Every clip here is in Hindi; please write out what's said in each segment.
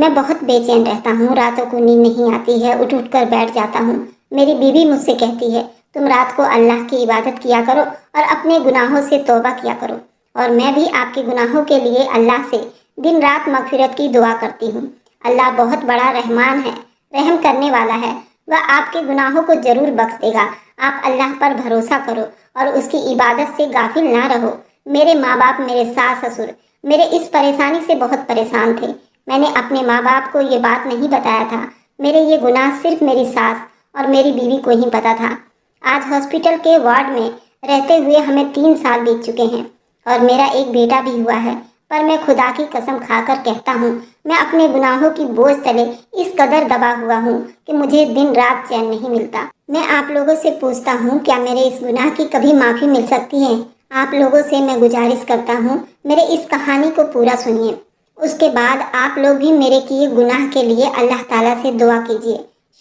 मैं बहुत बेचैन रहता हूँ, रातों को नींद नहीं आती है, उठ उठ कर बैठ जाता हूँ। मेरी बीवी मुझसे कहती है, तुम रात को अल्लाह की इबादत किया करो और अपने गुनाहों से तौबा किया करो। और मैं भी आपके गुनाहों के लिए अल्लाह से दिन रात मगफिरत की दुआ करती हूँ। अल्लाह बहुत बड़ा रहमान है, रहम करने वाला है। वह आपके गुनाहों को जरूर बख्श देगा। आप अल्लाह पर भरोसा करो और उसकी इबादत से गाफिल ना रहो। मेरे माँ बाप, मेरे सास ससुर मेरे इस परेशानी से बहुत परेशान थे। मैंने अपने माँ बाप को ये बात नहीं बताया था। मेरे ये गुनाह सिर्फ मेरी सास और मेरी बीवी को ही पता था। आज हॉस्पिटल के वार्ड में रहते हुए हमें 3 साल बीत चुके हैं और मेरा एक बेटा भी हुआ है। पर मैं खुदा की कसम खाकर कहता हूँ, मैं अपने गुनाहों की बोझ तले इस कदर दबा हुआ हूँ कि मुझे दिन रात चैन नहीं मिलता। मैं आप लोगों से पूछता हूँ, क्या मेरे इस गुनाह की कभी माफ़ी मिल सकती है? आप लोगों से मैं गुजारिश करता हूँ, मेरे इस कहानी को पूरा सुनिए। उसके बाद आप लोग भी मेरे किए गुनाह के लिए अल्लाह ताला से दुआ कीजिए।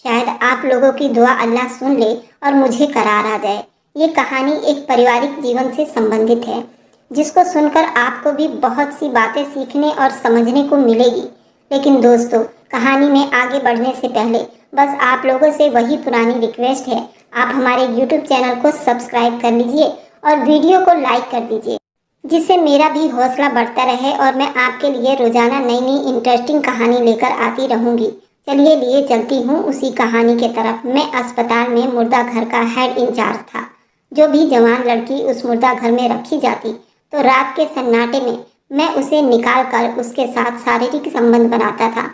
शायद आप लोगों की दुआ अल्लाह सुन ले और मुझे करार आ जाए। ये कहानी एक पारिवारिक जीवन से संबंधित है, जिसको सुनकर आपको भी बहुत सी बातें सीखने और समझने को मिलेगी। लेकिन दोस्तों, कहानी में आगे बढ़ने से पहले बस आप लोगों से वही पुरानी रिक्वेस्ट है, आप हमारे YouTube चैनल को सब्सक्राइब कर लीजिए और वीडियो को लाइक कर दीजिए, जिससे मेरा भी हौसला बढ़ता रहे और मैं आपके लिए रोजाना नई नई इंटरेस्टिंग कहानी लेकर आती रहूंगी। चलिए लिए चलती हूँ उसी कहानी के तरफ। मैं अस्पताल में मुर्दा घर का हेड इंचार्ज था। जो भी जवान लड़की उस मुर्दा घर में रखी जाती तो रात के सन्नाटे में मैं उसे निकाल कर उसके साथ शारीरिक संबंध बनाता था।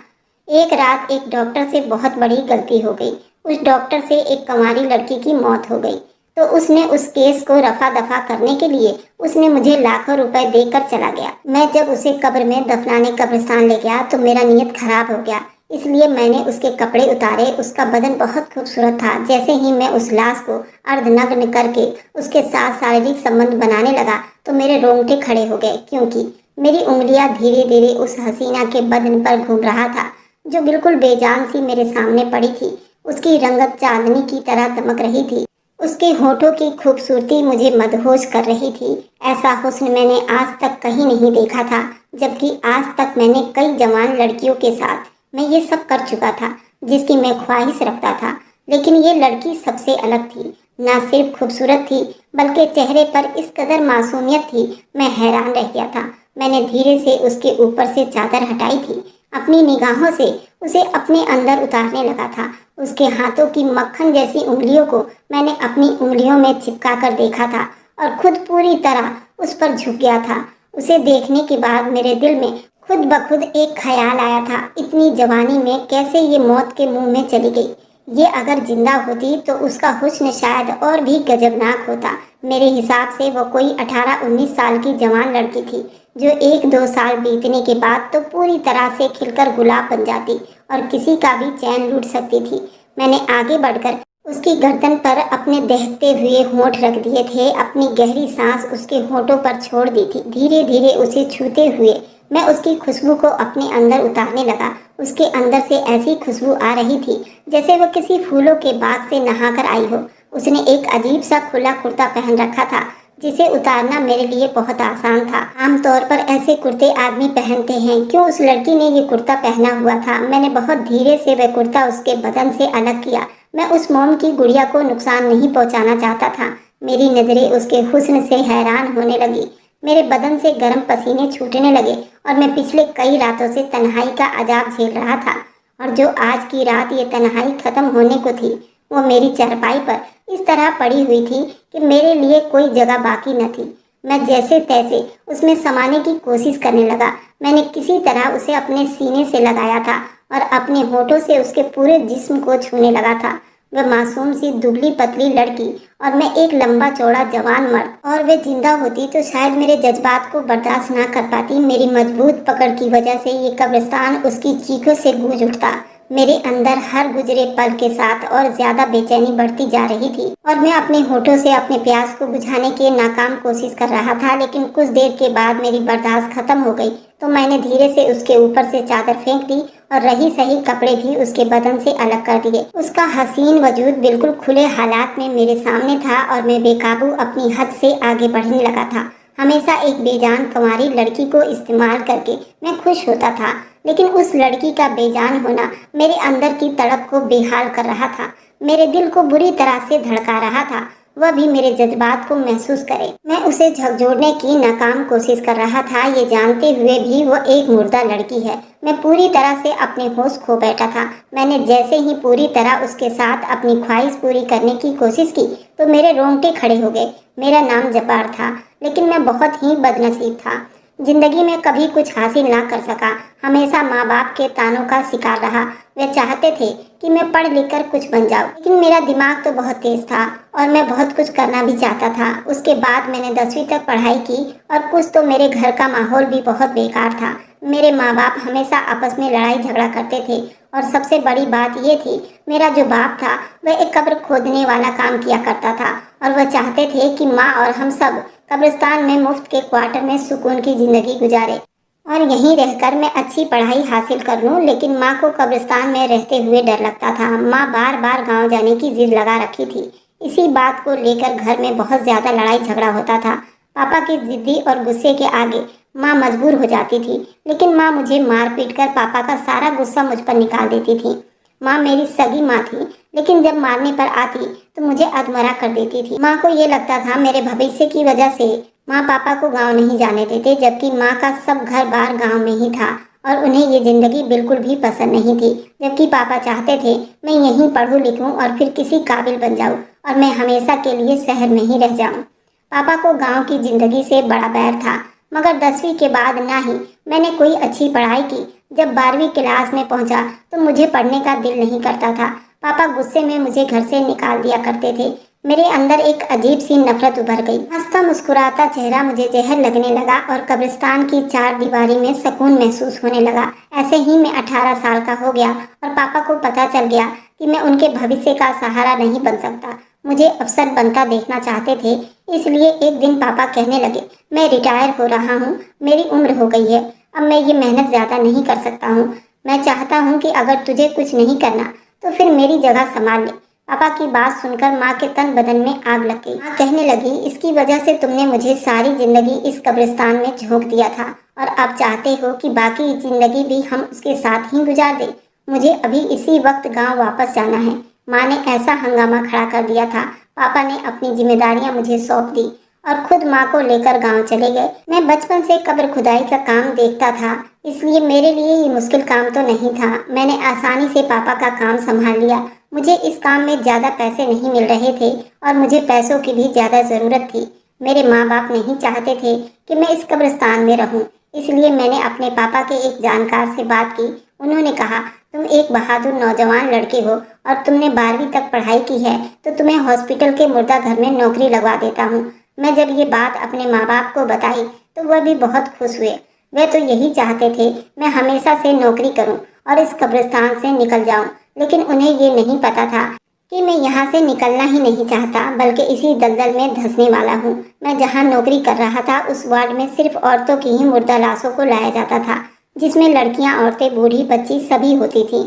एक रात एक डॉक्टर से बहुत बड़ी गलती हो गई। उस डॉक्टर से एक कंवारी लड़की की मौत हो गई तो उसने उस केस को रफा दफा करने के लिए उसने मुझे लाखों रुपए देकर चला गया। मैं जब उसे कब्र में दफनाने कब्रिस्तान ले गया तो मेरा नीयत खराब हो गया, इसलिए मैंने उसके कपड़े उतारे। उसका बदन बहुत खूबसूरत था। जैसे ही मैं उस लाश को अर्धनग्न करके उसके साथ शारीरिक संबंध बनाने लगा तो मेरे रोंगटे खड़े हो गए, क्योंकि मेरी उंगलियां धीरे धीरे उस हसीना के बदन पर घूम रहा था जो बिल्कुल बेजान सी मेरे सामने पड़ी थी। उसकी रंगत चांदनी की तरह दमक रही थी। उसके होठों की खूबसूरती मुझे मदहोश कर रही थी। ऐसा हुस्न मैंने आज तक कहीं नहीं देखा था, जबकि आज तक मैंने कई जवान लड़कियों के साथ मैं ये सब कर चुका था जिसकी मैं ख्वाहिश रखता था। लेकिन ये लड़की सबसे अलग थी। न सिर्फ खूबसूरत थी बल्कि चेहरे पर इस कदर मासूमियत थी, मैं हैरान रह गया था। मैंने धीरे से उसके ऊपर से चादर हटाई थी। अपनी निगाहों से उसे अपने अंदर उतारने लगा था। उसके हाथों की मक्खन जैसी उंगलियों को मैंने अपनी उंगलियों में चिपका कर देखा था और खुद पूरी तरह उस पर झुक गया था। उसे देखने के बाद मेरे दिल में खुद ब खुद एक ख्याल आया था, इतनी जवानी में कैसे ये मौत के मुंह में चली गई। ये अगर जिंदा होती तो उसका हुस्न शायद और भी गजबनाक होता। मेरे हिसाब से वो कोई 18-19 साल की जवान लड़की थी जो 1-2 साल बीतने के बाद तो पूरी तरह से खिलकर गुलाब बन जाती और किसी का भी चैन लूट सकती थी। मैंने आगे बढ़कर उसकी गर्दन पर अपने दहकते हुए होंठ रख दिए थे। अपनी गहरी सांस उसके होंठों पर छोड़ दी थी। धीरे धीरे उसे छूते हुए मैं उसकी खुशबू को अपने अंदर उतारने लगा। उसके अंदर से ऐसी खुशबू आ रही थी जैसे वह किसी फूलों के बाग से नहाकर आई हो। उसने एक अजीब सा खुला कुर्ता पहन रखा था जिसे उतारना मेरे लिए बहुत आसान था। आमतौर पर ऐसे कुर्ते आदमी पहनते हैं, क्यों उस लड़की ने ये कुर्ता पहना हुआ था। मैंने बहुत धीरे से वह कुर्ता उसके बदन से अलग किया। मैं उस मोम की गुड़िया को नुकसान नहीं पहुंचाना चाहता था। मेरी नजरें उसके हुस्न से हैरान होने लगी। मेरे बदन से गर्म पसीने छूटने लगे और मैं पिछले कई रातों से तन्हाई का अजाब झेल रहा था। और जो आज की रात ये तन्हाई खत्म होने को थी, वो मेरी चारपाई पर इस तरह पड़ी हुई थी कि मेरे लिए कोई जगह बाकी न थी। मैं जैसे तैसे उसमें समाने की कोशिश करने लगा। मैंने किसी तरह उसे अपने सीने से लगाया था और अपने होठों से उसके पूरे जिस्म को छूने लगा था। वह मासूम सी दुबली पतली लड़की और मैं एक लंबा चौड़ा जवान मर्द, और वे जिंदा होती तो शायद मेरे जज्बात को बर्दाश्त ना कर पाती। मेरी मजबूत पकड़ की वजह से ये कब्रिस्तान उसकी चीखों से गूंज उठता। मेरे अंदर हर गुजरे पल के साथ और ज्यादा बेचैनी बढ़ती जा रही थी और मैं अपने होठों से अपने प्यास को बुझाने की नाकाम कोशिश कर रहा था। लेकिन कुछ देर के बाद मेरी बर्दाश्त खत्म हो गई तो मैंने धीरे से उसके ऊपर से चादर फेंक दी और रही सही कपड़े भी उसके बदन से अलग कर दिए। उसका हसीन वजूद बिल्कुल खुले हालात में मेरे सामने था और मैं बेकाबू अपनी हद से आगे बढ़ने लगा था। हमेशा एक बेजान कुंवारी लड़की को इस्तेमाल करके मैं खुश होता था, लेकिन उस लड़की का बेजान होना मेरे अंदर की तड़प को बेहाल कर रहा था, मेरे दिल को बुरी तरह से धड़का रहा था। वह भी मेरे जज्बात को महसूस करे। मैं उसे झकझोरने की नाकाम कोशिश कर रहा था, ये जानते हुए भी वो एक मुर्दा लड़की है। मैं पूरी तरह से अपने होश खो बैठा था। मैंने जैसे ही पूरी तरह उसके साथ अपनी ख्वाहिश पूरी करने की कोशिश की तो मेरे रोंगटे खड़े हो गए। मेरा नाम जब्बार था, लेकिन मैं बहुत ही बदनसीब था। जिंदगी में कभी कुछ हासिल ना कर सका, हमेशा माँ बाप के तानों का शिकार रहा। वे चाहते थे कि मैं पढ़ लिख कर कुछ बन जाऊं, लेकिन मेरा दिमाग तो बहुत तेज था और मैं बहुत कुछ करना भी चाहता था। उसके बाद मैंने 10वीं तक पढ़ाई की और कुछ तो मेरे घर का माहौल भी बहुत बेकार था। मेरे माँ बाप हमेशा आपस में लड़ाई झगड़ा करते थे और सबसे बड़ी बात ये थी, मेरा जो बाप था वह एक कब्र खोदने वाला काम किया करता था और वह चाहते थे कि माँ और हम सब कब्रिस्तान में मुफ्त के क्वार्टर में सुकून की जिंदगी गुजारे और यहीं रहकर मैं अच्छी पढ़ाई हासिल कर लूं। लेकिन माँ को कब्रिस्तान में रहते हुए डर लगता था। माँ बार बार गांव जाने की जिद लगा रखी थी। इसी बात को लेकर घर में बहुत ज्यादा लड़ाई झगड़ा होता था। पापा की जिद्दी और गुस्से के आगे माँ मजबूर हो जाती थी, लेकिन माँ मुझे मार पीट कर पापा का सारा गुस्सा मुझ पर निकाल देती थी। माँ मेरी सगी माँ थी, लेकिन जब मारने पर आती तो मुझे अधमरा कर देती थी। माँ को ये लगता था मेरे भविष्य की वजह से माँ पापा को गांव नहीं जाने देते, जबकि माँ का सब घर बार गांव में ही था और उन्हें ये जिंदगी बिल्कुल भी पसंद नहीं थी। जबकि पापा चाहते थे मैं यहीं पढ़ूं लिखूं और फिर किसी काबिल बन जाऊं और मैं हमेशा के लिए शहर में ही रह जाऊं। पापा को गांव की जिंदगी से बड़ा बैर था, मगर 10वीं के बाद ना ही मैंने कोई अच्छी पढ़ाई की। जब 12वीं क्लास में पहुंचा तो मुझे पढ़ने का दिल नहीं करता था। पापा गुस्से में मुझे घर से निकाल दिया करते थे। मेरे अंदर एक अजीब सी नफरत उभर गई। हंसता मुस्कुराता चेहरा मुझे जहर लगने लगा और कब्रिस्तान की चार दीवारी में सुकून महसूस होने लगा। ऐसे ही मैं 18 साल का हो गया और पापा को पता चल गया कि मैं उनके भविष्य का सहारा नहीं बन सकता। मुझे अफसर बनता देखना चाहते थे, इसलिए एक दिन पापा कहने लगे, मैं रिटायर हो रहा हूँ, मेरी उम्र हो गई है, अब मैं ये मेहनत ज़्यादा नहीं कर सकता हूँ। मैं चाहता हूँ कि अगर तुझे कुछ नहीं करना तो फिर मेरी जगह संभाल ले। पापा की बात सुनकर माँ के तन बदन में आग लग गई। माँ कहने लगी, इसकी वजह से तुमने मुझे सारी जिंदगी इस कब्रिस्तान में झोंक दिया था और अब चाहते हो कि बाकी जिंदगी भी हम उसके साथ ही गुजार दें। मुझे अभी इसी वक्त गांव वापस जाना है। माँ ने ऐसा हंगामा खड़ा कर दिया था। पापा ने अपनी जिम्मेदारियां मुझे सौंप दी और खुद माँ को लेकर गांव चले गए। मैं बचपन से कब्र खुदाई का काम देखता था, इसलिए मेरे लिए ये मुश्किल काम तो नहीं था। मैंने आसानी से पापा का काम संभाल लिया। मुझे इस काम में ज़्यादा पैसे नहीं मिल रहे थे और मुझे पैसों की भी ज़्यादा ज़रूरत थी। मेरे माँ बाप नहीं चाहते थे कि मैं इस कब्रिस्तान में रहूं, इसलिए मैंने अपने पापा के एक जानकार से बात की। उन्होंने कहा, तुम एक बहादुर नौजवान लड़के हो और तुमने 12वीं तक पढ़ाई की है, तो तुम्हें हॉस्पिटल के मुर्दा घर में नौकरी लगवा देता हूँ। मैं जब ये बात अपने माँ बाप को बताई तो वह भी बहुत खुश हुए। वे तो यही चाहते थे मैं हमेशा से नौकरी करूं और इस कब्रिस्तान से निकल जाऊं, लेकिन उन्हें ये नहीं पता था कि मैं यहाँ से निकलना ही नहीं चाहता, बल्कि इसी दलदल में धंसने वाला हूँ। मैं जहाँ नौकरी कर रहा था उस वार्ड में सिर्फ औरतों की ही मुर्दा लाशों को लाया जाता था, जिसमें लड़कियाँ, औरतें, बूढ़ी, बच्ची सभी होती थी।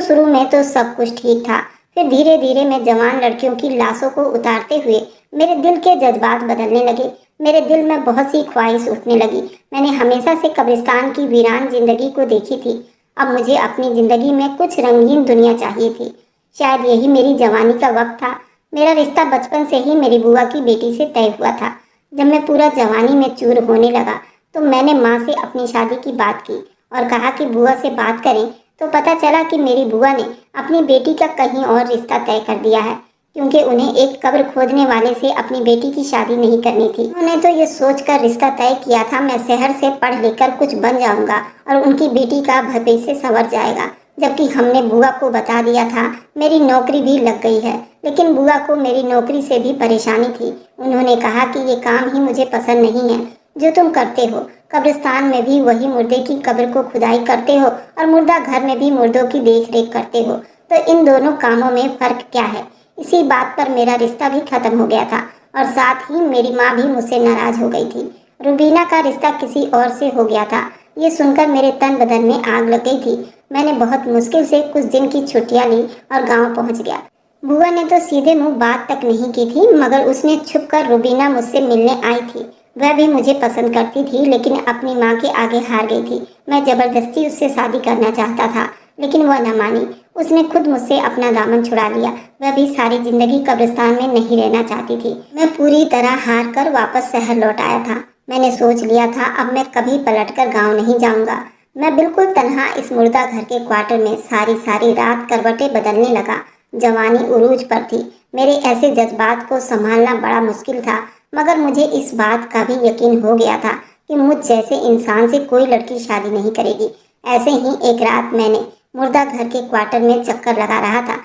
शुरू में तो सब कुछ ठीक था, फिर धीरे धीरे मैं जवान लड़कियों की लाशों को उतारते हुए मेरे दिल के जज्बात बदलने लगे। मेरे दिल में बहुत सी ख्वाहिश उठने लगी। मैंने हमेशा से कब्रिस्तान की वीरान जिंदगी को देखी थी। अब मुझे अपनी जिंदगी में कुछ रंगीन दुनिया चाहिए थी। शायद यही मेरी जवानी का वक्त था। मेरा रिश्ता बचपन से ही मेरी बुआ की बेटी से तय हुआ था। जब मैं पूरा जवानी में चूर होने लगा तो मैंने माँ से अपनी शादी की बात की और कहा कि बुआ से बात करें, तो पता चला कि मेरी बुआ ने अपनी बेटी का कहीं और रिश्ता तय कर दिया है, क्योंकि उन्हें एक कब्र खोदने वाले से अपनी बेटी की शादी नहीं करनी थी। उन्होंने तो ये सोचकर रिश्ता तय किया था मैं शहर से पढ़ लिखकर कुछ बन जाऊंगा और उनकी बेटी का भविष्य संवर जाएगा, जबकि हमने बुआ को बता दिया था मेरी नौकरी भी लग गई है। लेकिन बुआ को मेरी नौकरी से भी परेशानी थी। उन्होंने कहा कि ये काम ही मुझे पसंद नहीं है जो तुम करते हो। कब्रिस्तान में भी वही मुर्दे की कब्र को खुदाई करते हो और मुर्दा घर में भी मुर्दों की देख रेख करते हो, तो इन दोनों कामों में फर्क क्या है? इसी बात पर मेरा रिश्ता भी खत्म हो गया था और साथ ही मेरी माँ भी मुझसे नाराज हो गई थी। रुबीना का रिश्ता किसी और से हो गया था। ये सुनकर मेरे तन बदन में आग लग गई थी। मैंने बहुत मुश्किल से कुछ दिन की छुट्टियां ली और गांव पहुंच गया। बुआ ने तो सीधे मुंह बात तक नहीं की थी, मगर उसने छुपकर रुबीना मुझसे मिलने आई थी। वह भी मुझे पसंद करती थी, लेकिन अपनी माँ के आगे हार गई थी। मैं ज़बरदस्ती उससे शादी करना चाहता था, लेकिन वह न मानी। उसने खुद मुझसे अपना दामन छुड़ा लिया। वह भी सारी जिंदगी कब्रिस्तान में नहीं रहना चाहती थी। मैं पूरी तरह हार कर वापस शहर लौट आया था। मैंने सोच लिया था अब मैं कभी पलटकर गांव नहीं जाऊंगा। मैं बिल्कुल तन्हा इस मुर्दा घर के क्वार्टर में सारी सारी रात करवटें बदलने लगा। जवानी उरूज पर थी। मेरे ऐसे जज्बात को संभालना बड़ा मुश्किल था, मगर मुझे इस बात का भी यकीन हो गया था कि मुझ जैसे इंसान से कोई लड़की शादी नहीं करेगी। ऐसे ही एक रात मैंने मुर्दा घर के क्वार्टर में चक्कर लगा रहा था।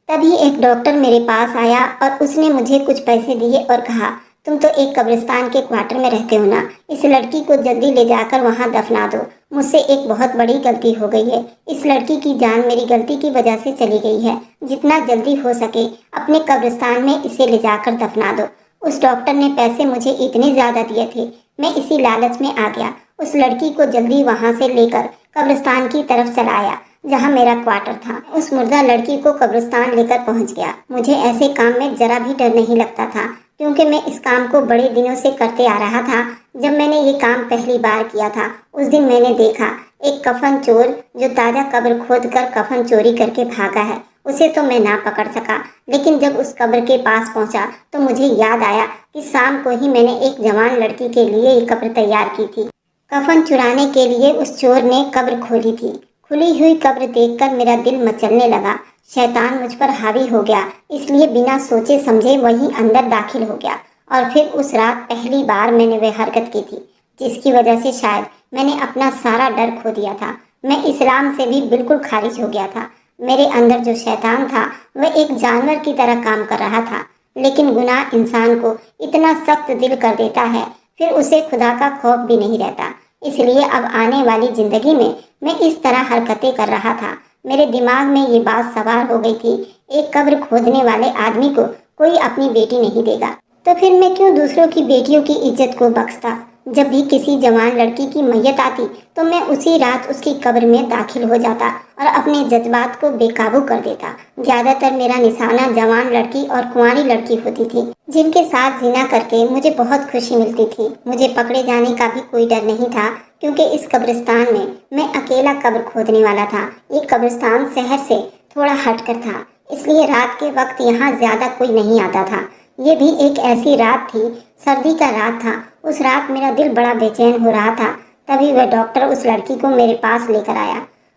तभी एक डॉक्टर मेरे पास आया और उसने मुझे कुछ पैसे दिए और कहा, तुम तो एक कब्रिस्तान के क्वार्टर में रहते हो ना, इस लड़की को जल्दी ले जाकर वहां दफना दो। मुझसे एक बहुत बड़ी गलती हो गई है। इस लड़की की जान मेरी गलती की वजह से चली गई है। जितना जल्दी हो सके अपने कब्रिस्तान में इसे ले जाकर दफना दो। उस डॉक्टर ने पैसे मुझे इतने ज्यादा दिए थे, मैं इसी लालच में आ गया। उस लड़की को जल्दी वहां से लेकर कब्रिस्तान की तरफ चलाया जहां मेरा क्वार्टर था। उस मुर्दा लड़की को कब्रिस्तान लेकर पहुंच गया। मुझे ऐसे काम में जरा भी डर नहीं लगता था, क्योंकि मैं इस काम को बड़े दिनों से करते आ रहा था। जब मैंने ये काम पहली बार किया था, उस दिन मैंने देखा एक कफन चोर जो ताजा कब्र खोद कर कफन चोरी करके भागा है। उसे तो मैं ना पकड़ सका, लेकिन जब उस कब्र के पास पहुंचा तो मुझे याद आया कि शाम को ही मैंने एक जवान लड़की के लिए ये कब्र तैयार की थी। कफन चुराने के लिए उस चोर ने कब्र खोली थी। खुली हुई कब्र देखकर मेरा दिल मचलने लगा। शैतान मुझ पर हावी हो गया, इसलिए बिना सोचे समझे वहीं अंदर दाखिल हो गया। और फिर उस रात पहली बार मैंने वह हरकत की थी जिसकी वजह से शायद मैंने अपना सारा डर खो दिया था। मैं इस्लाम से भी बिल्कुल खारिज हो गया था। मेरे अंदर जो शैतान था वह एक जानवर की तरह काम कर रहा था। लेकिन गुनाह इंसान को इतना सख्त दिल कर देता है, फिर उसे खुदा का खौफ भी नहीं रहता। इसलिए अब आने वाली जिंदगी में मैं इस तरह हरकतें कर रहा था। मेरे दिमाग में ये बात सवार हो गई थी, एक कब्र खोदने वाले आदमी को कोई अपनी बेटी नहीं देगा, तो फिर मैं क्यों दूसरों की बेटियों की इज्जत को बख्शता। जब भी किसी जवान लड़की की मैयत आती तो मैं उसी रात उसकी कब्र में दाखिल हो जाता और अपने जज्बात को बेकाबू कर देता। ज्यादातर मेरा निशाना जवान लड़की और कुंवारी लड़की होती थी, जिनके साथ जिना करके मुझे बहुत खुशी मिलती थी। मुझे पकड़े जाने का भी कोई डर नहीं था, क्योंकि इस कब्रिस्तान में मैं अकेला कब्र खोदने वाला था। ये कब्रिस्तान शहर से थोड़ा हटकर था, इसलिए रात के वक्त यहाँ ज्यादा कोई नहीं आता था। ये भी एक ऐसी रात थी, सर्दी का रात था। उस रात मेरा दिल बड़ा बेचैन हो रहा था। तभी वह डॉक्टर उस लड़की को मेरे पास लेकर आया।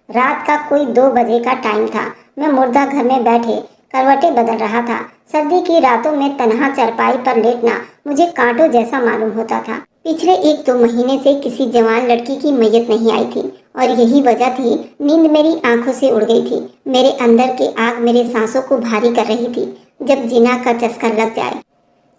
रात का कोई 2 बजे का टाइम था। मैं मुर्दा घर में बैठे करवटें बदल रहा था। सर्दी की रातों में तन्हा चारपाई पर लेटना मुझे कांटों जैसा मालूम होता था। पिछले 1-2 महीने से किसी जवान लड़की की मैयत नहीं आई थी, और यही वजह थी नींद मेरी आंखों से उड़ गई थी। मेरे अंदर की आग मेरे सांसों को भारी कर रही थी। जब जिना का चस्का लग जाए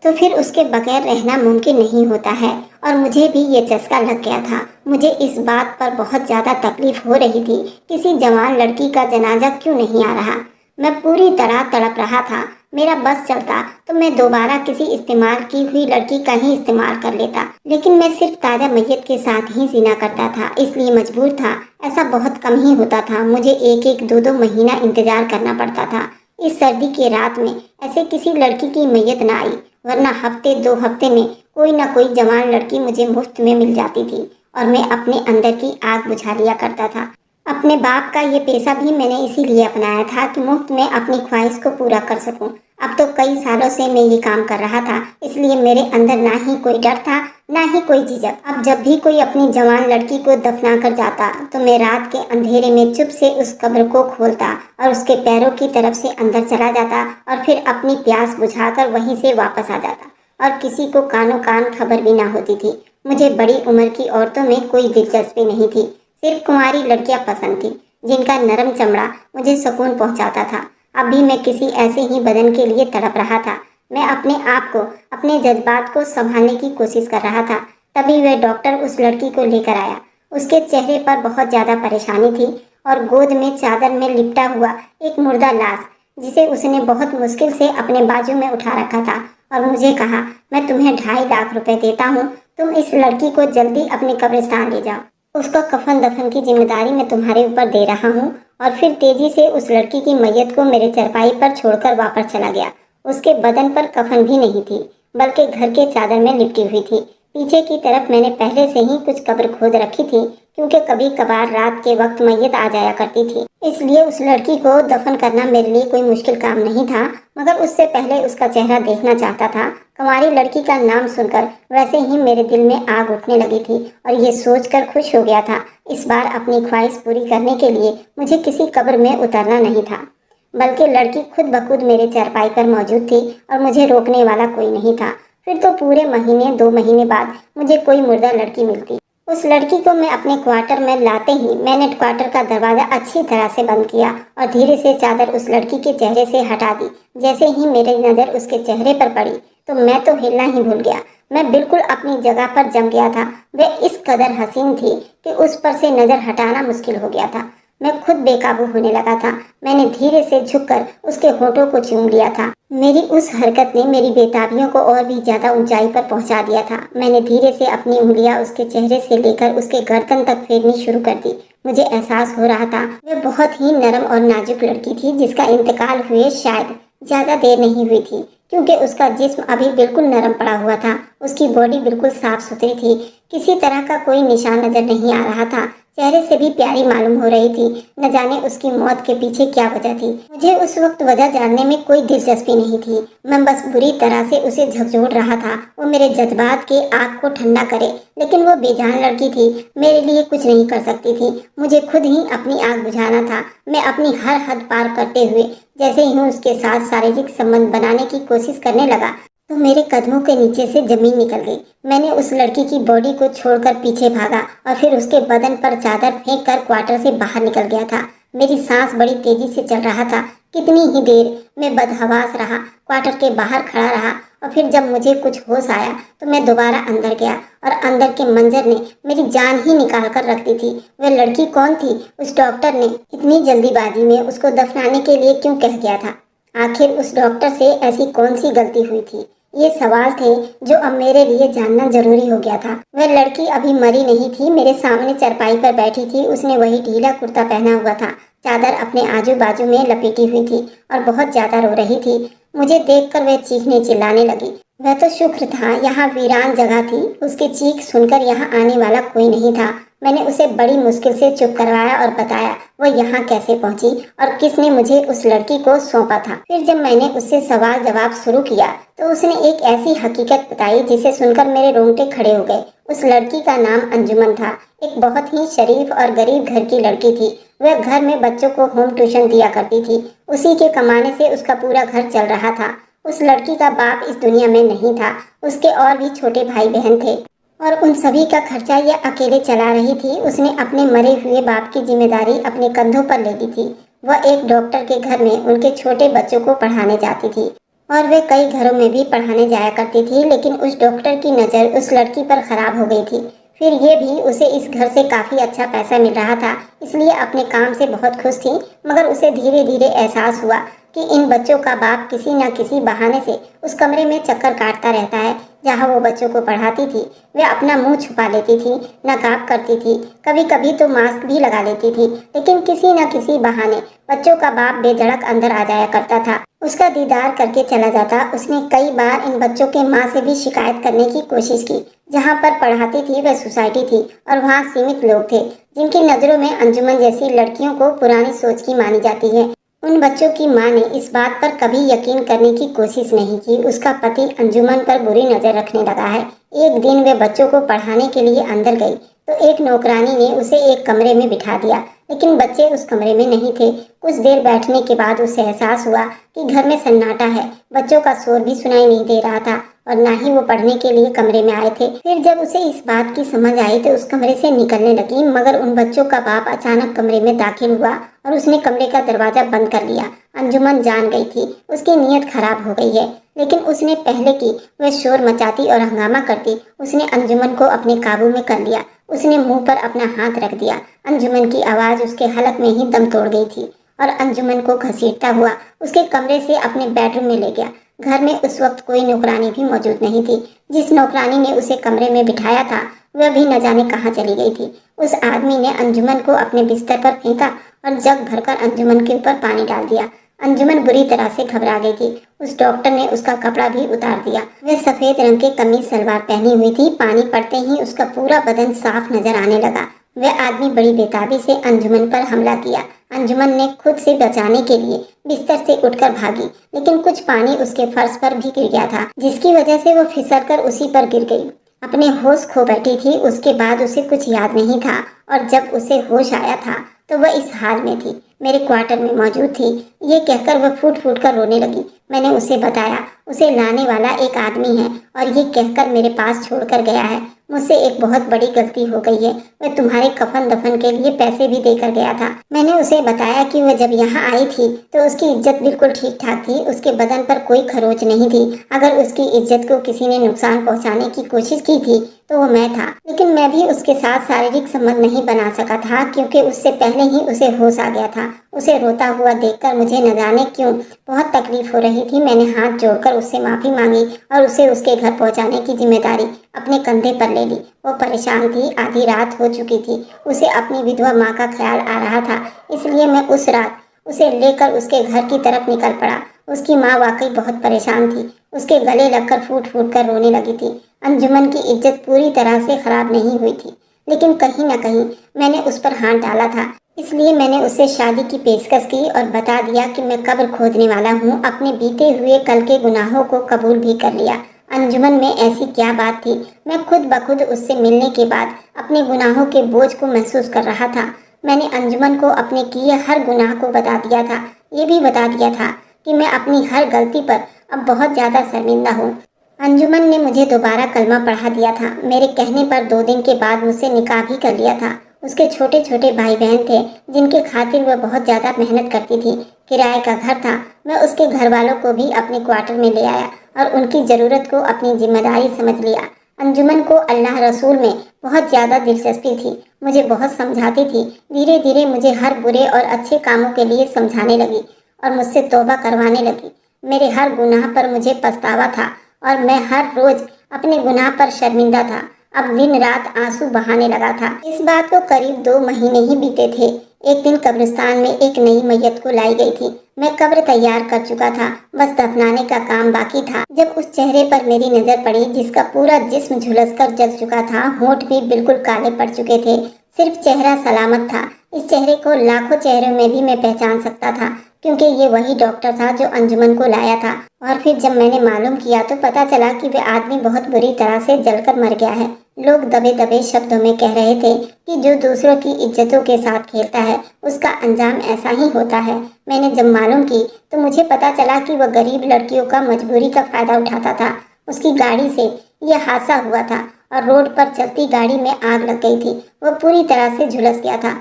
तो फिर उसके बगैर रहना मुमकिन नहीं होता है, और मुझे भी ये चस्का लग गया था। मुझे इस बात पर बहुत ज़्यादा तकलीफ हो रही थी, किसी जवान लड़की का जनाजा क्यों नहीं आ रहा। मैं पूरी तरह तड़प रहा था। मेरा बस चलता तो मैं दोबारा किसी इस्तेमाल की हुई लड़की का ही इस्तेमाल कर लेता, लेकिन मैं सिर्फ ताज़ा मैयत के साथ ही जीना करता था, इसलिए मजबूर था। ऐसा बहुत कम ही होता था, मुझे 1-1, 2-2 महीना इंतजार करना पड़ता था। इस सर्दी की रात में ऐसे किसी लड़की की मैयत ना आई, वरना हफ्ते 2 हफ्ते में कोई ना कोई जवान लड़की मुझे मुफ्त में मिल जाती थी, और मैं अपने अंदर की आग बुझा लिया करता था। अपने बाप का ये पेशा भी मैंने इसीलिए अपनाया था कि मुफ्त में अपनी ख्वाहिश को पूरा कर सकूं। अब तो कई सालों से मैं ये काम कर रहा था, इसलिए मेरे अंदर ना ही कोई डर था, ना ही कोई झिझक। अब जब भी कोई अपनी जवान लड़की को दफना कर जाता तो मैं रात के अंधेरे में चुप से उस कब्र को खोलता और उसके पैरों की तरफ से अंदर चला जाता, और फिर अपनी प्यास बुझाकर वहीं से वापस आ जाता, और किसी को कानों कान खबर भी ना होती थी। मुझे बड़ी उम्र की औरतों में कोई दिलचस्पी नहीं थी, सिर्फ कुंवारी लड़कियां पसंद थी, जिनका नरम चमड़ा मुझे सुकून पहुंचाता था। अब भी मैं किसी ऐसे ही बदन के लिए तड़प रहा था। मैं अपने आप को, अपने जज्बात को संभालने की कोशिश कर रहा था। तभी वह डॉक्टर उस लड़की को लेकर आया। उसके चेहरे पर बहुत ज़्यादा परेशानी थी, और गोद में चादर में लिपटा हुआ एक मुर्दा लाश, जिसे उसने बहुत मुश्किल से अपने बाजू में उठा रखा था, और मुझे कहा, मैं तुम्हें 2.5 लाख रुपए देता हूँ, तुम इस लड़की को जल्दी अपने कब्रिस्तान ले जाओ। उसका कफन दफन की जिम्मेदारी मैं तुम्हारे ऊपर दे रहा हूँ। और फिर तेजी से उस लड़की की मैयत को मेरे चरपाई पर छोड़कर वापस चला गया। उसके बदन पर कफन भी नहीं थी, बल्कि घर के चादर में लिपटी हुई थी। पीछे की तरफ मैंने पहले से ही कुछ कब्र खोद रखी थी, क्योंकि कभी कभार रात के वक्त मैयत आ जाया करती थी। इसलिए उस लड़की को दफन करना मेरे लिए कोई मुश्किल काम नहीं था, मगर उससे पहले उसका चेहरा देखना चाहता था। कुंवारी लड़की का नाम सुनकर वैसे ही मेरे दिल में आग उठने लगी थी और ये सोचकर खुश हो गया था, इस बार अपनी ख्वाहिश पूरी करने के लिए मुझे किसी कब्र में उतरना नहीं था, बल्कि लड़की खुद ब खुद मेरे चारपाई पर मौजूद थी और मुझे रोकने वाला कोई नहीं था। फिर तो पूरे महीने 2 महीने बाद मुझे कोई मुर्दा लड़की मिलती। उस लड़की को मैं अपने क्वार्टर में लाते ही मैंने क्वार्टर का दरवाजा अच्छी तरह से बंद किया और धीरे से चादर उस लड़की के चेहरे से हटा दी। जैसे ही मेरी नज़र उसके चेहरे पर पड़ी तो मैं तो हिलना ही भूल गया। मैं बिल्कुल अपनी जगह पर जम गया था। वह इस कदर हसीन थी कि उस पर से नज़र हटाना मुश्किल हो गया था। मैं खुद बेकाबू होने लगा था। मैंने धीरे से झुककर उसके होठों को चूम लिया था। मेरी उस हरकत ने मेरी बेताबियों को और भी ज्यादा ऊंचाई पर पहुंचा दिया था। मैंने धीरे से अपनी उंगलियां उसके चेहरे से लेकर उसके गर्दन तक फेरनी शुरू कर दी। मुझे एहसास हो रहा था वह बहुत ही नरम और नाजुक लड़की थी, जिसका इंतकाल हुए शायद ज्यादा देर नहीं हुई थी, क्योंकि उसका जिस्म अभी बिल्कुल नरम पड़ा हुआ था। उसकी बॉडी बिल्कुल साफ सुथरी थी, किसी तरह का कोई निशान नजर नहीं आ रहा था। चेहरे से भी प्यारी मालूम हो रही थी। न जाने उसकी मौत के पीछे क्या वजह थी। मुझे उस वक्त वजह जानने में कोई दिलचस्पी नहीं थी। मैं बस बुरी तरह से उसे झकझोर रहा था, वो मेरे जज्बात के आग को ठंडा करे। लेकिन वो बेजान लड़की थी, मेरे लिए कुछ नहीं कर सकती थी। मुझे खुद ही अपनी आग बुझाना था। मैं अपनी हर हद पार करते हुए जैसे ही उसके साथ शारीरिक संबंध बनाने की कोशिश करने लगा तो मेरे कदमों के नीचे से जमीन निकल गई। मैंने उस लड़की की बॉडी को छोड़कर पीछे भागा और फिर उसके बदन पर चादर फेंक कर क्वार्टर से बाहर निकल गया था। मेरी सांस बड़ी तेजी से चल रहा था। कितनी ही देर मैं बदहवास रहा, क्वार्टर के बाहर खड़ा रहा और फिर जब मुझे कुछ होश आया तो मैं दोबारा अंदर गया और अंदर के मंजर ने मेरी जान ही निकाल कर रख दी थी। वह लड़की कौन थी? उस डॉक्टर ने इतनी जल्दीबाजी में उसको दफनाने के लिए क्यों कह गया था? आखिर उस डॉक्टर से ऐसी कौन सी गलती हुई थी? ये सवाल थे जो अब मेरे लिए जानना जरूरी हो गया था। वह लड़की अभी मरी नहीं थी, मेरे सामने चारपाई पर बैठी थी। उसने वही ढीला कुर्ता पहना हुआ था, चादर अपने आजू बाजू में लपेटी हुई थी और बहुत ज्यादा रो रही थी। मुझे देखकर वह चीखने चिल्लाने लगी। वह तो शुक्र था यहाँ वीरान जगह थी, उसकी चीख सुनकर यहाँ आने वाला कोई नहीं था। मैंने उसे बड़ी मुश्किल से चुप करवाया और बताया वह यहाँ कैसे पहुंची और किसने मुझे उस लड़की को सौंपा था। फिर जब मैंने उससे सवाल जवाब शुरू किया तो उसने एक ऐसी हकीकत बताई जिसे सुनकर मेरे रोंगटे खड़े हो गए। उस लड़की का नाम अंजुमन था। एक बहुत ही शरीफ और गरीब घर की लड़की थी। वह घर में बच्चों को होम ट्यूशन दिया करती थी। उसी के कमाने से उसका पूरा घर चल रहा था। उस लड़की का बाप इस दुनिया में नहीं था। उसके और भी छोटे भाई बहन थे और उन सभी का खर्चा यह अकेले चला रही थी। उसने अपने मरे हुए बाप की जिम्मेदारी अपने कंधों पर ले ली थी। वह एक डॉक्टर के घर में उनके छोटे बच्चों को पढ़ाने जाती थी और वे कई घरों में भी पढ़ाने जाया करती थी। लेकिन उस डॉक्टर की नज़र उस लड़की पर खराब हो गई थी। फिर ये भी उसे इस घर से काफ़ी अच्छा पैसा मिल रहा था, इसलिए अपने काम से बहुत खुश थी। मगर उसे धीरे धीरे एहसास हुआ कि इन बच्चों का बाप किसी न किसी बहाने से उस कमरे में चक्कर काटता रहता है जहाँ वो बच्चों को पढ़ाती थी। वे अपना मुंह छुपा लेती थी, नकाब करती थी, कभी कभी तो मास्क भी लगा लेती थी, लेकिन किसी न किसी बहाने बच्चों का बाप बेधड़क अंदर आ जाया करता था, उसका दीदार करके चला जाता। उसने कई बार इन बच्चों के माँ से भी शिकायत करने की कोशिश की। जहाँ पर पढ़ाती थी वह सोसाइटी थी और वहाँ सीमित लोग थे जिनकी नज़रों में अंजुमन जैसी लड़कियों को पुरानी सोच की मानी जाती है। उन बच्चों की मां ने इस बात पर कभी यकीन करने की कोशिश नहीं की उसका पति अंजुमन पर बुरी नज़र रखने लगा है। एक दिन वे बच्चों को पढ़ाने के लिए अंदर गई तो एक नौकरानी ने उसे एक कमरे में बिठा दिया, लेकिन बच्चे उस कमरे में नहीं थे। कुछ देर बैठने के बाद उसे एहसास हुआ कि घर में सन्नाटा है। बच्चों का शोर भी सुनाई नहीं दे रहा था और ना ही वो पढ़ने के लिए कमरे में आए थे। फिर जब उसे इस बात की समझ आई तो उस कमरे से निकलने लगी, मगर उन बच्चों का बाप अचानक कमरे में दाखिल हुआ और उसने कमरे का दरवाजा बंद कर लिया। अंजुमन जान गई थी उसकी नीयत खराब हो गई है, लेकिन उसने पहले की वह शोर मचाती और हंगामा करती। उसने अंजुमन को अपने काबू में कर लिया। उसने मुंह पर अपना हाथ रख दिया। अंजुमन की आवाज़ उसके हलक में ही दम तोड़ गई थी और अंजुमन को घसीटता हुआ उसके कमरे से अपने बेडरूम में ले गया। घर में उस वक्त कोई नौकरानी भी मौजूद नहीं थी। जिस नौकरानी ने उसे कमरे में बिठाया था वह भी न जाने कहाँ चली गई थी। उस आदमी ने अंजुमन को अपने बिस्तर पर फेंका और जग भरकर अंजुमन के ऊपर पानी डाल दिया। अंजुमन बुरी तरह से घबरा गई थी। उस डॉक्टर ने उसका कपड़ा भी उतार दिया। वह सफेद रंग के कमीज सलवार पहनी हुई थी। पानी पड़ते ही उसका पूरा बदन साफ नजर आने लगा। वह आदमी बड़ी बेताबी से अंजुमन पर हमला किया। अंजुमन ने खुद से बचाने के लिए बिस्तर से उठकर भागी, लेकिन कुछ पानी उसके फर्श पर भी गिर गया था, जिसकी वजह से वो फिसलकर उसी पर गिर गई। अपने होश खो बैठी थी। उसके बाद उसे कुछ याद नहीं था और जब उसे होश आया था तो वह इस हाल में थी, मेरे क्वार्टर में मौजूद थी। ये कहकर वह फूट फूट कर रोने लगी। मैंने उसे बताया उसे लाने वाला एक आदमी है और ये कहकर मेरे पास छोड़कर गया है। मुझसे एक बहुत बड़ी गलती हो गई है। वह तुम्हारे कफन दफन के लिए पैसे भी देकर गया था। मैंने उसे बताया कि वह जब यहाँ आई थी तो उसकी इज्जत बिल्कुल ठीक ठाक थी। उसके बदन पर कोई खरोच नहीं थी। अगर उसकी इज्जत को किसी ने नुकसान पहुँचाने की कोशिश की थी तो वो मैं था, लेकिन मैं भी उसके साथ शारीरिक संबंध नहीं बना सका था क्योंकि उससे पहले ही उसे होश आ गया था। उसे रोता हुआ देखकर मुझे न जाने क्यों बहुत तकलीफ हो रही थी। मैंने हाथ जोड़कर उससे माफ़ी मांगी और उसे उसके घर पहुंचाने की जिम्मेदारी अपने कंधे पर ले ली। वो परेशान थी। आधी रात हो चुकी थी। उसे अपनी विधवा माँ का ख्याल आ रहा था, इसलिए मैं उस रात उसे लेकर उसके घर की तरफ निकल पड़ा। उसकी माँ वाकई बहुत परेशान थी। उसके गले लगकर फूट फूट कर रोने लगी थी। अंजुमन की इज्जत पूरी तरह से खराब नहीं हुई थी, लेकिन कहीं न कहीं मैंने उस पर हाथ डाला था। इसलिए मैंने उससे शादी की पेशकश की और बता दिया कि मैं कब्र खोदने वाला हूँ। अपने बीते हुए कल के गुनाहों को कबूल भी कर लिया। अंजुमन में ऐसी क्या बात थी? मैं खुद ब खुद उससे मिलने के बाद अपने गुनाहों के बोझ को महसूस कर रहा था। मैंने अंजुमन को अपने किए हर गुनाह को बता दिया था। ये भी बता दिया था कि मैं अपनी हर गलती पर अब बहुत ज़्यादा शर्मिंदा हूँ। अंजुमन ने मुझे दोबारा कलमा पढ़ा दिया था। मेरे कहने पर 2 दिन के बाद मुझसे निकाह भी कर लिया था। उसके छोटे छोटे भाई बहन थे जिनके खातिर वह बहुत ज़्यादा मेहनत करती थी। किराए का घर था। मैं उसके घर वालों को भी अपने क्वार्टर में ले आया और उनकी ज़रूरत को अपनी जिम्मेदारी समझ लिया। अंजुमन को अल्लाह रसूल में बहुत ज़्यादा दिलचस्पी थी। मुझे बहुत समझाती थी। धीरे धीरे मुझे हर बुरे और अच्छे कामों के लिए समझाने लगी और मुझसे तौबा करवाने लगी। मेरे हर गुनाह पर मुझे पछतावा था और मैं हर रोज अपने गुनाह पर शर्मिंदा था। अब दिन रात आंसू बहाने लगा था। इस बात को करीब 2 महीने ही बीते थे। एक दिन कब्रिस्तान में एक नई मैयत को लाई गई थी। मैं कब्र तैयार कर चुका था, बस दफनाने का काम बाकी था। जब उस चेहरे पर मेरी नजर पड़ी जिसका पूरा जिस्म झुलसकर जल चुका था, होंठ भी बिल्कुल काले पड़ चुके थे, सिर्फ चेहरा सलामत था। इस चेहरे को लाखों चेहरों में भी मैं पहचान सकता था क्योंकि ये वही डॉक्टर था जो अंजुमन को लाया था। और फिर जब मैंने मालूम किया तो पता चला कि वह आदमी बहुत बुरी तरह से जलकर मर गया है। लोग दबे दबे शब्दों में कह रहे थे कि जो दूसरों की इज्जतों के साथ खेलता है उसका अंजाम ऐसा ही होता है। मैंने जब मालूम की तो मुझे पता चला कि वह गरीब लड़कियों का मजबूरी का फायदा उठाता था। उसकी गाड़ी से यह हादसा हुआ था और रोड पर चलती गाड़ी में आग लग गई थी। वह पूरी तरह से झुलस गया था।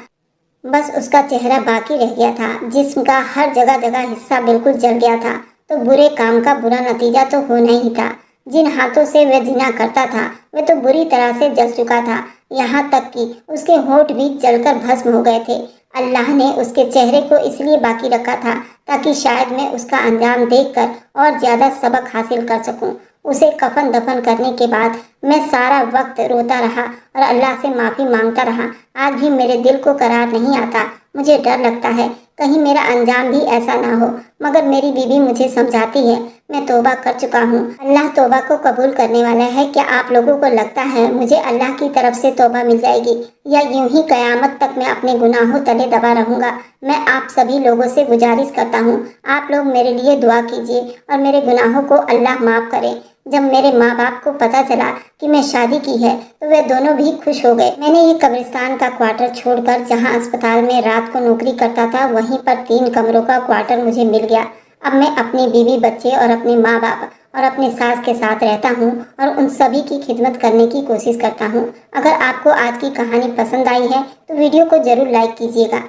बस उसका चेहरा बाकी रह गया था। जिस्म का हर जगह जगह हिस्सा बिल्कुल जल गया था। तो बुरे काम का बुरा नतीजा तो होना ही था। जिन हाथों से वह जिना करता था वे तो बुरी तरह से जल चुका था। यहाँ तक कि उसके होंठ भी जलकर भस्म हो गए थे। अल्लाह ने उसके चेहरे को इसलिए बाकी रखा था ताकि शायद मैं उसका अंजाम देखकर और ज़्यादा सबक हासिल कर सकूं। उसे कफन दफन करने के बाद मैं सारा वक्त रोता रहा और अल्लाह से माफ़ी मांगता रहा। आज भी मेरे दिल को करार नहीं आता। मुझे डर लगता है कहीं मेरा अंजाम भी ऐसा ना हो, मगर मेरी बीवी मुझे समझाती है मैं तौबा कर चुका हूँ। अल्लाह तौबा को कबूल करने वाला है। क्या आप लोगों को लगता है मुझे अल्लाह की तरफ से तौबा मिल जाएगी या यूं ही कयामत तक मैं अपने गुनाहों तले दबा रहूँगा? मैं आप सभी लोगों से गुजारिश करता हूँ आप लोग मेरे लिए दुआ कीजिए और मेरे गुनाहों को अल्लाह माफ़ करे। जब मेरे माँ बाप को पता चला कि मैं शादी की है तो वे दोनों भी खुश हो गए। मैंने ये कब्रिस्तान का क्वार्टर छोड़कर जहाँ अस्पताल में रात को नौकरी करता था वहीं पर 3 कमरों का क्वार्टर मुझे मिल गया। अब मैं अपनी बीवी बच्चे और अपने माँ बाप और अपने सास के साथ रहता हूँ और उन सभी की खिदमत करने की कोशिश करता हूँ। अगर आपको आज की कहानी पसंद आई है तो वीडियो को ज़रूर लाइक कीजिएगा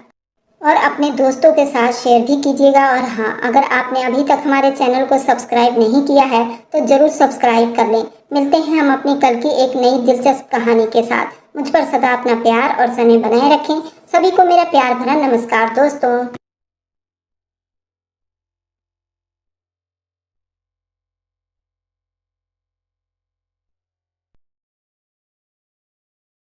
और अपने दोस्तों के साथ शेयर भी कीजिएगा। और हाँ, अगर आपने अभी तक हमारे चैनल को सब्सक्राइब नहीं किया है तो ज़रूर सब्सक्राइब कर लें। मिलते हैं हम अपनी कल की एक नई दिलचस्प कहानी के साथ। मुझ पर सदा अपना प्यार और स्नेह बनाए रखें। सभी को मेरा प्यार भरा नमस्कार दोस्तों।